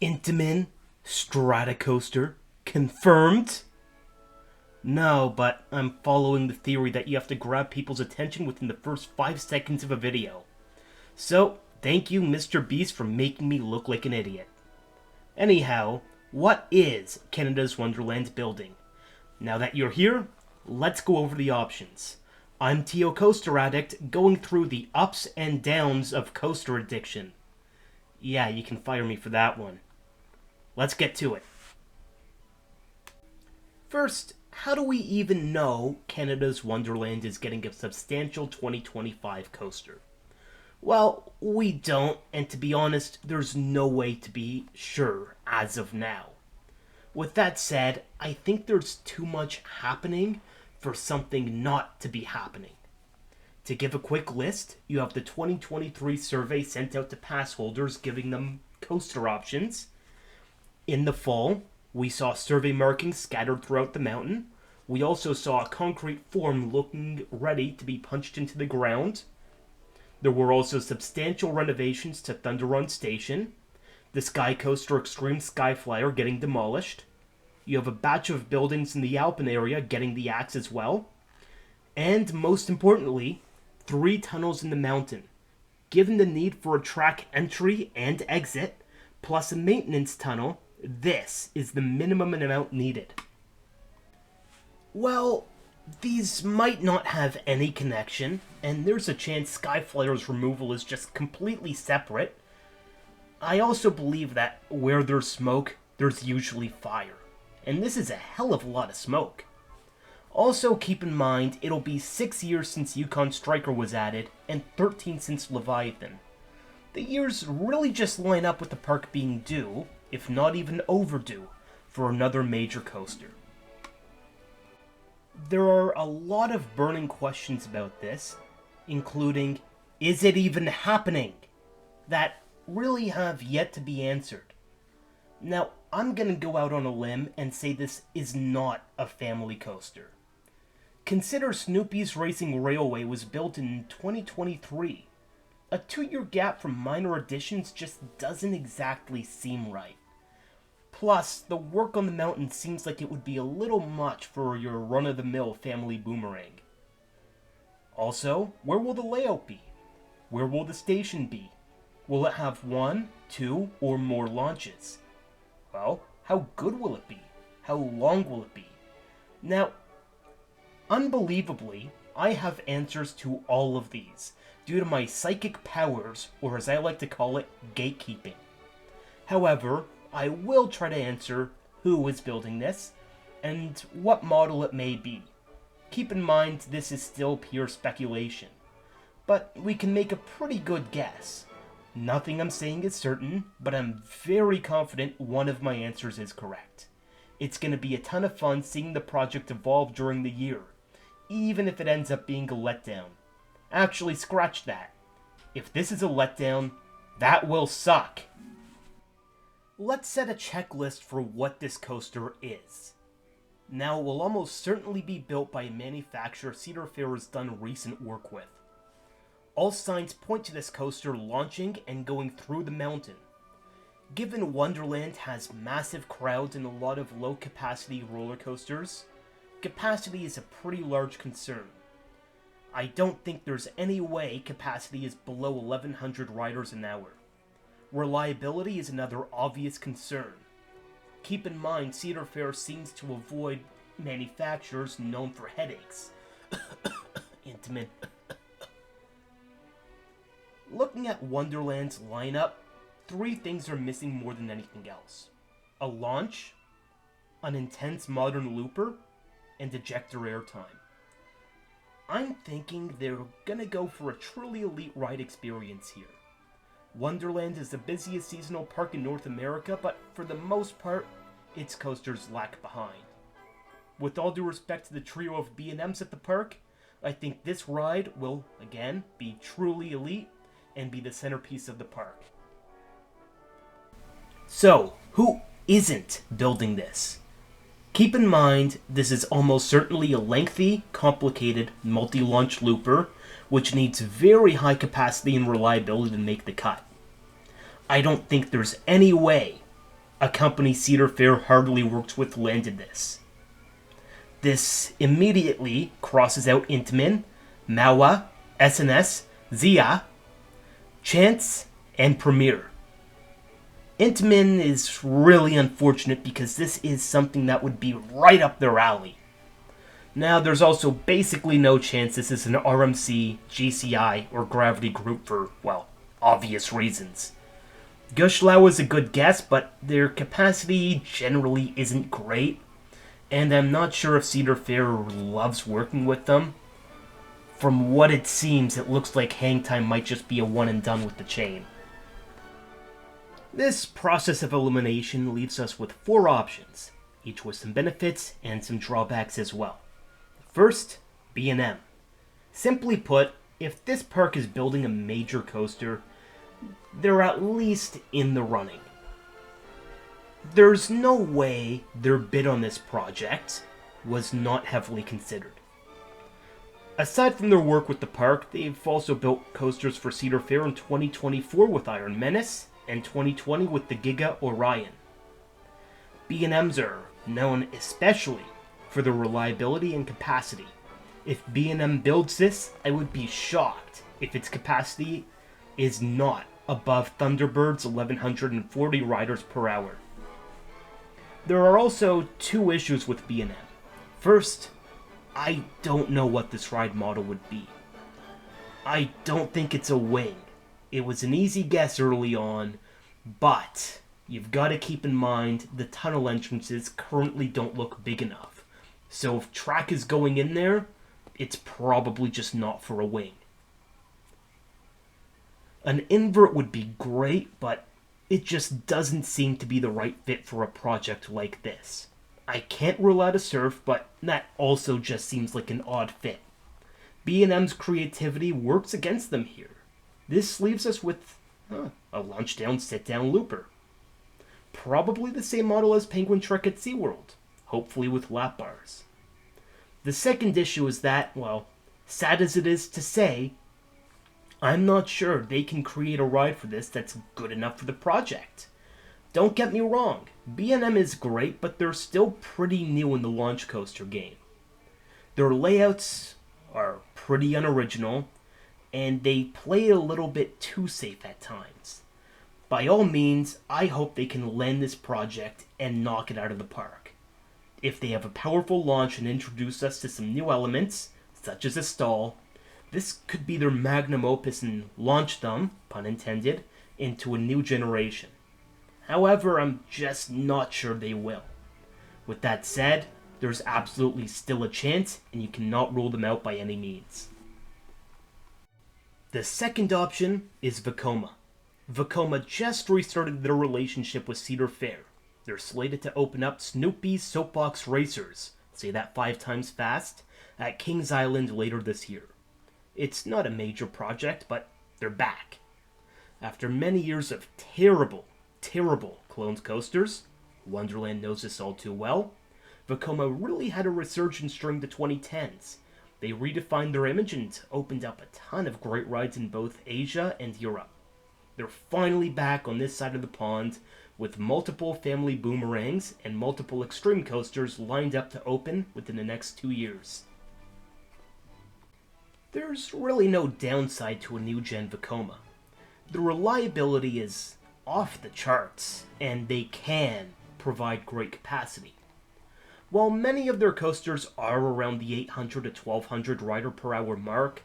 Intamin Stratocoaster confirmed? No, but I'm following the theory that you have to grab people's attention within the first 5 seconds of a video. So, thank you, Mr. Beast, for making me look like an idiot. Anyhow, what is Canada's Wonderland building? Now that you're here, let's go over the options. I'm Tio Coaster Addict, going through the ups and downs of coaster addiction. Yeah, you can fire me for that one. Let's get to it. First, how do we even know Canada's Wonderland is getting a substantial 2025 coaster? Well, we don't, and to be honest, there's no way to be sure as of now. With that said, I think there's too much happening for something not to be happening. To give a quick list, you have the 2023 survey sent out to pass holders giving them coaster options. In the fall, we saw survey markings scattered throughout the mountain. We also saw a concrete form looking ready to be punched into the ground. There were also substantial renovations to Thunder Run Station. The Sky Coaster Extreme Skyflyer getting demolished. You have a batch of buildings in the Alpine area getting the axe as well. And most importantly, 3 tunnels in the mountain. Given the need for a track entry and exit, plus a maintenance tunnel, this is the minimum amount needed. Well, these might not have any connection, and there's a chance Skyflyer's removal is just completely separate. I also believe that where there's smoke, there's usually fire, and this is a hell of a lot of smoke. Also keep in mind, it'll be 6 years since Yukon Striker was added, and 13 since Leviathan. The years really just line up with the park being due, if not even overdue, for another major coaster. There are a lot of burning questions about this, including, is it even happening? That really have yet to be answered. Now, I'm gonna go out on a limb and say this is not a family coaster. Consider Snoopy's Racing Railway was built in 2023. A 2-year gap from minor additions just doesn't exactly seem right. Plus, the work on the mountain seems like it would be a little much for your run-of-the-mill family boomerang. Also, where will the layout be? Where will the station be? Will it have 1, 2, or more launches? Well, how good will it be? How long will it be? Now, unbelievably, I have answers to all of these, due to my psychic powers, or as I like to call it, gatekeeping. However, I will try to answer who is building this, and what model it may be. Keep in mind this is still pure speculation, but we can make a pretty good guess. Nothing I'm saying is certain, but I'm very confident one of my answers is correct. It's going to be a ton of fun seeing the project evolve during the year, even if it ends up being a letdown. Actually, scratch that. If this is a letdown, that will suck. Let's set a checklist for what this coaster is. Now, it will almost certainly be built by a manufacturer Cedar Fair has done recent work with. All signs point to this coaster launching and going through the mountain. Given Wonderland has massive crowds and a lot of low-capacity roller coasters, capacity is a pretty large concern. I don't think there's any way capacity is below 1,100 riders an hour. Reliability is another obvious concern. Keep in mind, Cedar Fair seems to avoid manufacturers known for headaches. Intimate. Looking at Wonderland's lineup, 3 things are missing more than anything else. A launch, an intense modern looper, and ejector airtime. I'm thinking they're gonna go for a truly elite ride experience here. Wonderland is the busiest seasonal park in North America, but for the most part, its coasters lag behind. With all due respect to the trio of B&Ms at the park, I think this ride will, again, be truly elite and be the centerpiece of the park. So, who isn't building this? Keep in mind, this is almost certainly a lengthy, complicated, multi-launch looper, which needs very high capacity and reliability to make the cut. I don't think there's any way a company Cedar Fair hardly worked with landed this. This immediately crosses out Intamin, Mawa, SNS, Zia, Chance, and Premier. Intamin is really unfortunate because this is something that would be right up their alley. Now, there's also basically no chance this is an RMC, GCI, or Gravity group for, well, obvious reasons. Gushlau is a good guess, but their capacity generally isn't great, and I'm not sure if Cedar Fair loves working with them. From what it seems, it looks like hang time might just be a one and done with the chain. This process of elimination leaves us with 4 options, each with some benefits and some drawbacks as well. First, B&M. Simply put, if this park is building a major coaster, they're at least in the running. There's no way their bid on this project was not heavily considered. Aside from their work with the park, they've also built coasters for Cedar Fair in 2024 with Iron Menace and 2020 with the Giga Orion. B&Ms are known especially for their reliability and capacity. If B&M builds this, I would be shocked if its capacity is not above Thunderbird's 1,140 riders per hour. There are also 2 issues with B&M. First, I don't know what this ride model would be. I don't think it's a wing. It was an easy guess early on, but you've got to keep in mind the tunnel entrances currently don't look big enough. So if track is going in there, it's probably just not for a wing. An invert would be great, but it just doesn't seem to be the right fit for a project like this. I can't rule out a surf, but that also just seems like an odd fit. B&M's creativity works against them here. This leaves us with a launch-down, sit-down looper. Probably the same model as Penguin Trek at SeaWorld, hopefully with lap bars. The second issue is that, well, sad as it is to say, I'm not sure they can create a ride for this that's good enough for the project. Don't get me wrong, B&M is great, but they're still pretty new in the launch coaster game. Their layouts are pretty unoriginal, and they play a little bit too safe at times. By all means, I hope they can land this project and knock it out of the park. If they have a powerful launch and introduce us to some new elements, such as a stall, this could be their magnum opus and launch them, pun intended, into a new generation. However, I'm just not sure they will. With that said, there's absolutely still a chance, and you cannot rule them out by any means. The second option is Vekoma. Vekoma just restarted their relationship with Cedar Fair. They're slated to open up Snoopy's Soapbox Racers, say that 5 times fast, at Kings Island later this year. It's not a major project, but they're back. After many years of terrible cloned coasters, Wonderland knows this all too well, Vekoma really had a resurgence during the 2010s. They redefined their image and opened up a ton of great rides in both Asia and Europe. They're finally back on this side of the pond with multiple family boomerangs and multiple extreme coasters lined up to open within the next 2 years. There's really no downside to a new-gen Vekoma. The reliability is off the charts, and they can provide great capacity. While many of their coasters are around the 800 to 1200 rider per hour mark,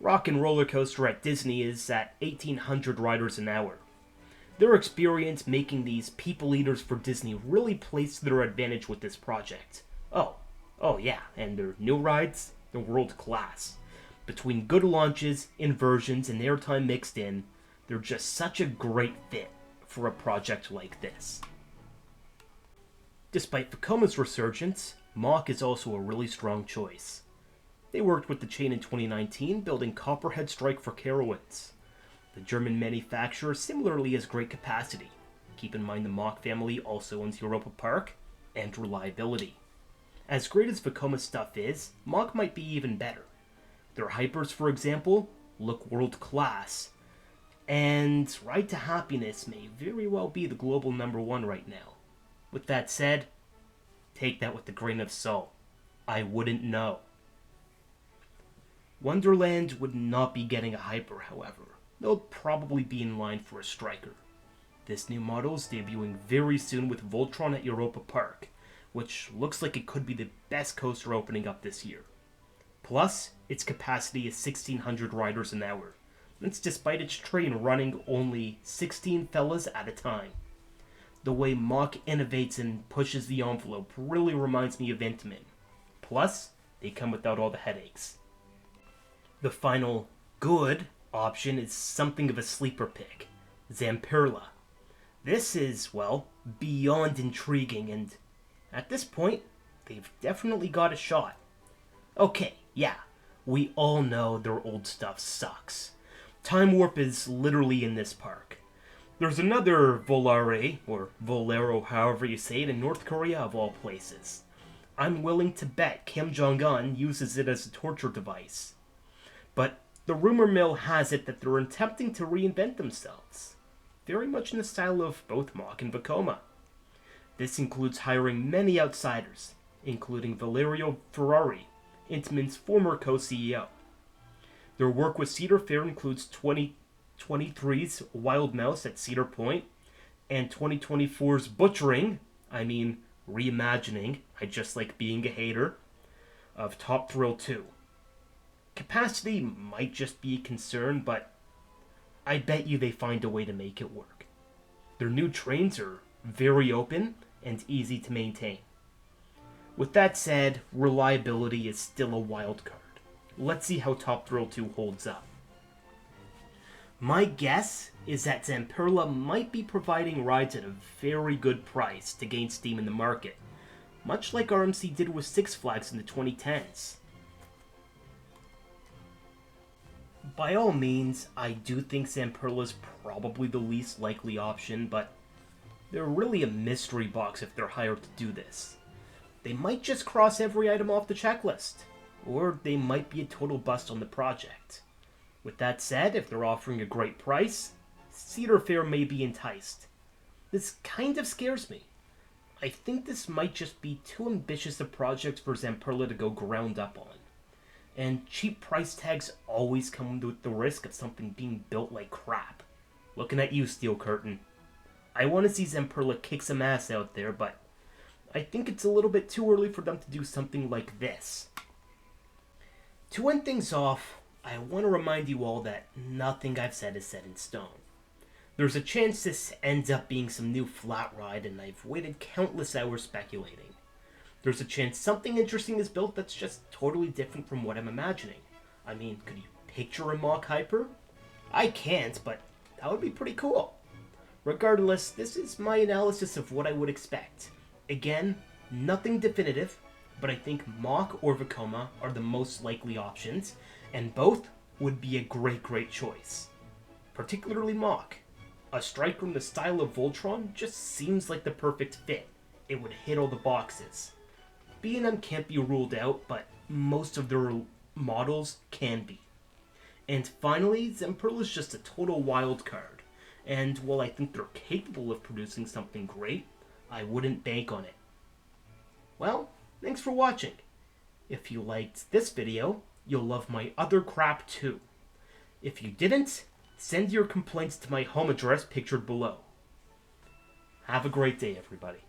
Rock and Roller Coaster at Disney is at 1800 riders an hour. Their experience making these people eaters for Disney really plays to their advantage with this project. Oh yeah, and their new rides, they're world class. Between good launches, inversions, and airtime mixed in, they're just such a great fit for a project like this. Despite Vekoma's resurgence, Mach is also a really strong choice. They worked with the chain in 2019, building Copperhead Strike for Carowinds. The German manufacturer similarly has great capacity. Keep in mind the Mach family also owns Europa Park, and reliability. As great as Vekoma's stuff is, Mach might be even better. Their hypers, for example, look world class, And Ride to Happiness may very well be the global #1 right now. With that said, take that with a grain of salt. I wouldn't know. Wonderland would not be getting a hyper, however. They'll probably be in line for a striker. This new model is debuting very soon with Voltron at Europa Park, which looks like it could be the best coaster opening up this year. Plus, its capacity is 1,600 riders an hour. That's despite its train running only 16 fellas at a time. The way Mach innovates and pushes the envelope really reminds me of Intamin. Plus, they come without all the headaches. The final good option is something of a sleeper pick, Zamperla. This is, well, beyond intriguing, and at this point, they've definitely got a shot. Okay, yeah, we all know their old stuff sucks. Time Warp is literally in this park. There's another Volare, or Volero, however you say it, in North Korea of all places. I'm willing to bet Kim Jong-un uses it as a torture device. But the rumor mill has it that they're attempting to reinvent themselves, very much in the style of both Mach and Vekoma. This includes hiring many outsiders, including Valerio Ferrari, Intamin's former co-CEO. Their work with Cedar Fair includes 2023's Wild Mouse at Cedar Point, and 2024's reimagining, I just like being a hater, of Top Thrill 2. Capacity might just be a concern, but I bet you they find a way to make it work. Their new trains are very open and easy to maintain. With that said, reliability is still a wild card. Let's see how Top Thrill 2 holds up. My guess is that Zamperla might be providing rides at a very good price to gain steam in the market, much like RMC did with Six Flags in the 2010s. By all means, I do think Zamperla is probably the least likely option, but they're really a mystery box if they're hired to do this. They might just cross every item off the checklist, or they might be a total bust on the project. With that said, if they're offering a great price, Cedar Fair may be enticed. This kind of scares me. I think this might just be too ambitious a project for Zamperla to go ground up on. And cheap price tags always come with the risk of something being built like crap. Looking at you, Steel Curtain. I want to see Zamperla kick some ass out there, but I think it's a little bit too early for them to do something like this. To end things off, I want to remind you all that nothing I've said is set in stone. There's a chance this ends up being some new flat ride, and I've waited countless hours speculating. There's a chance something interesting is built that's just totally different from what I'm imagining. I mean, could you picture a Mach Hyper? I can't, but that would be pretty cool. Regardless, this is my analysis of what I would expect. Again, nothing definitive, but I think Mach or Vekoma are the most likely options, and both would be a great choice. Particularly Mach. A striker in the style of Voltron just seems like the perfect fit. It would hit all the boxes. B&M can't be ruled out, but most of their models can be. And finally, Zamperla is just a total wild card, and while I think they're capable of producing something great, I wouldn't bank on it. Well, thanks for watching. If you liked this video, you'll love my other crap too. If you didn't, send your complaints to my home address pictured below. Have a great day, everybody.